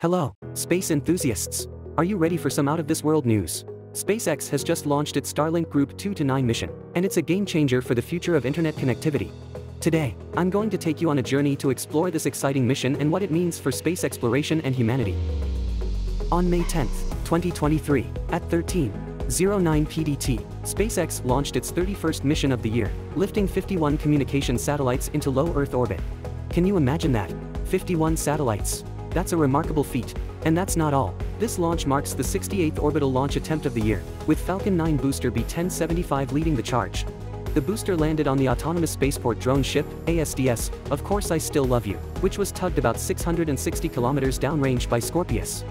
Hello, space enthusiasts. Are you ready for some out-of-this-world news? SpaceX has just launched its Starlink Group 2 to 9 mission, and it's a game-changer for the future of internet connectivity. Today, I'm going to take you on a journey to explore this exciting mission and what it means for space exploration and humanity. On May 10, 2023, at 13:09 PDT, SpaceX launched its 31st mission of the year, lifting 51 communication satellites into low Earth orbit. Can you imagine that? 51 satellites. That's a remarkable feat. And that's not all. This launch marks the 68th orbital launch attempt of the year, with Falcon 9 booster B-1075 leading the charge. The booster landed on the Autonomous Spaceport Drone Ship, ASDS, Of Course I Still Love You, which was tugged about 660 kilometers downrange by Scorpius.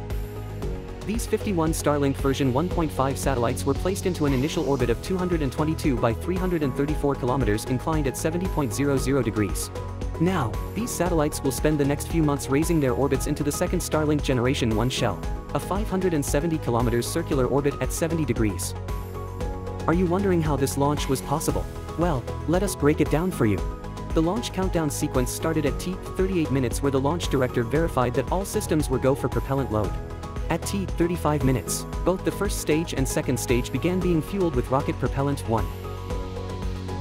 These 51 Starlink version 1.5 satellites were placed into an initial orbit of 222 by 334 kilometers inclined at 70.00 degrees. Now, these satellites will spend the next few months raising their orbits into the second Starlink Generation 1 shell, a 570 kilometers circular orbit at 70 degrees. Are you wondering how this launch was possible? Well, let us break it down for you. The launch countdown sequence started at T38 minutes, where the launch director verified that all systems were go for propellant load. At T35 minutes, both the first stage and second stage began being fueled with rocket propellant 1.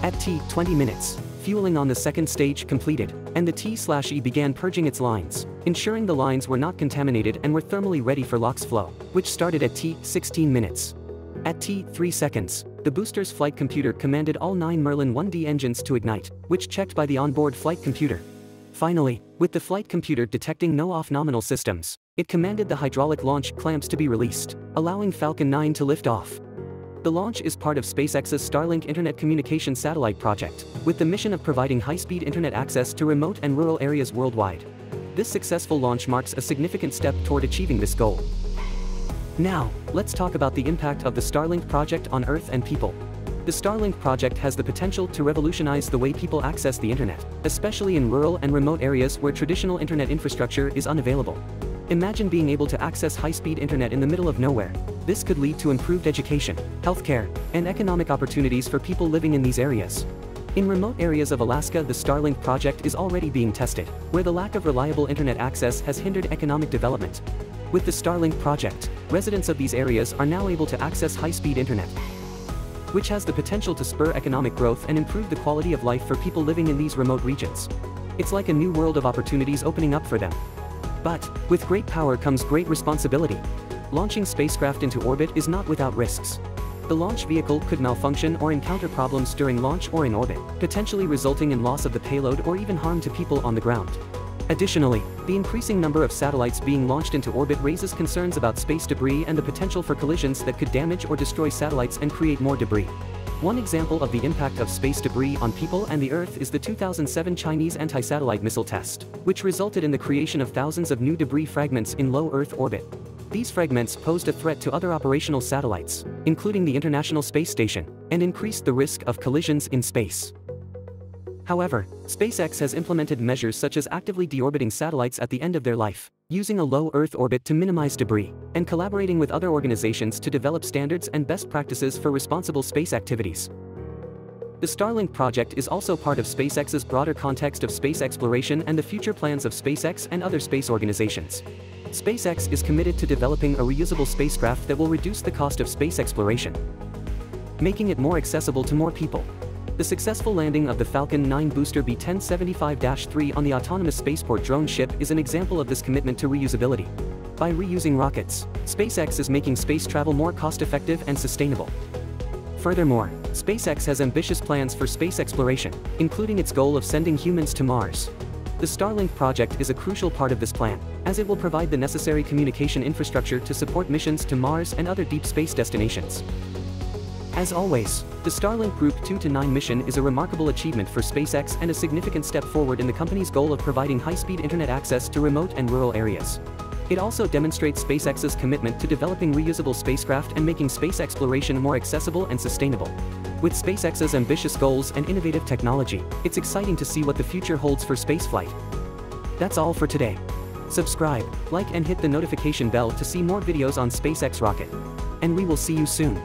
At T20 minutes, fueling on the second stage completed, and the T/E began purging its lines, ensuring the lines were not contaminated and were thermally ready for LOX flow, which started at T16 minutes. At T3 seconds, the booster's flight computer commanded all 9 Merlin 1D engines to ignite, which checked by the onboard flight computer. Finally, with the flight computer detecting no off-nominal systems, it commanded the hydraulic launch clamps to be released, allowing Falcon 9 to lift off. The launch is part of SpaceX's Starlink Internet Communication Satellite project, with the mission of providing high-speed internet access to remote and rural areas worldwide. This successful launch marks a significant step toward achieving this goal. Now, let's talk about the impact of the Starlink project on Earth and people. The Starlink project has the potential to revolutionize the way people access the internet, especially in rural and remote areas where traditional internet infrastructure is unavailable. Imagine being able to access high-speed internet in the middle of nowhere. This could lead to improved education, healthcare, and economic opportunities for people living in these areas. In remote areas of Alaska, the Starlink project is already being tested, where the lack of reliable internet access has hindered economic development. With the Starlink project, residents of these areas are now able to access high-speed internet, which has the potential to spur economic growth and improve the quality of life for people living in these remote regions. It's like a new world of opportunities opening up for them. But, with great power comes great responsibility. Launching spacecraft into orbit is not without risks. The launch vehicle could malfunction or encounter problems during launch or in orbit, potentially resulting in loss of the payload or even harm to people on the ground. Additionally, the increasing number of satellites being launched into orbit raises concerns about space debris and the potential for collisions that could damage or destroy satellites and create more debris. One example of the impact of space debris on people and the Earth is the 2007 Chinese anti-satellite missile test, which resulted in the creation of thousands of new debris fragments in low Earth orbit. These fragments posed a threat to other operational satellites, including the International Space Station, and increased the risk of collisions in space. However, SpaceX has implemented measures such as actively deorbiting satellites at the end of their life, using a low Earth orbit to minimize debris, and collaborating with other organizations to develop standards and best practices for responsible space activities. The Starlink project is also part of SpaceX's broader context of space exploration and the future plans of SpaceX and other space organizations. SpaceX is committed to developing a reusable spacecraft that will reduce the cost of space exploration, making it more accessible to more people. The successful landing of the Falcon 9 booster B-1075-3 on the Autonomous Spaceport Drone Ship is an example of this commitment to reusability. By reusing rockets, SpaceX is making space travel more cost-effective and sustainable. Furthermore, SpaceX has ambitious plans for space exploration, including its goal of sending humans to Mars. The Starlink project is a crucial part of this plan, as it will provide the necessary communication infrastructure to support missions to Mars and other deep space destinations. As always, the Starlink Group 2 to 9 mission is a remarkable achievement for SpaceX and a significant step forward in the company's goal of providing high-speed internet access to remote and rural areas. It also demonstrates SpaceX's commitment to developing reusable spacecraft and making space exploration more accessible and sustainable. With SpaceX's ambitious goals and innovative technology, it's exciting to see what the future holds for spaceflight. That's all for today. Subscribe, like and hit the notification bell to see more videos on SpaceX rocket. And we will see you soon.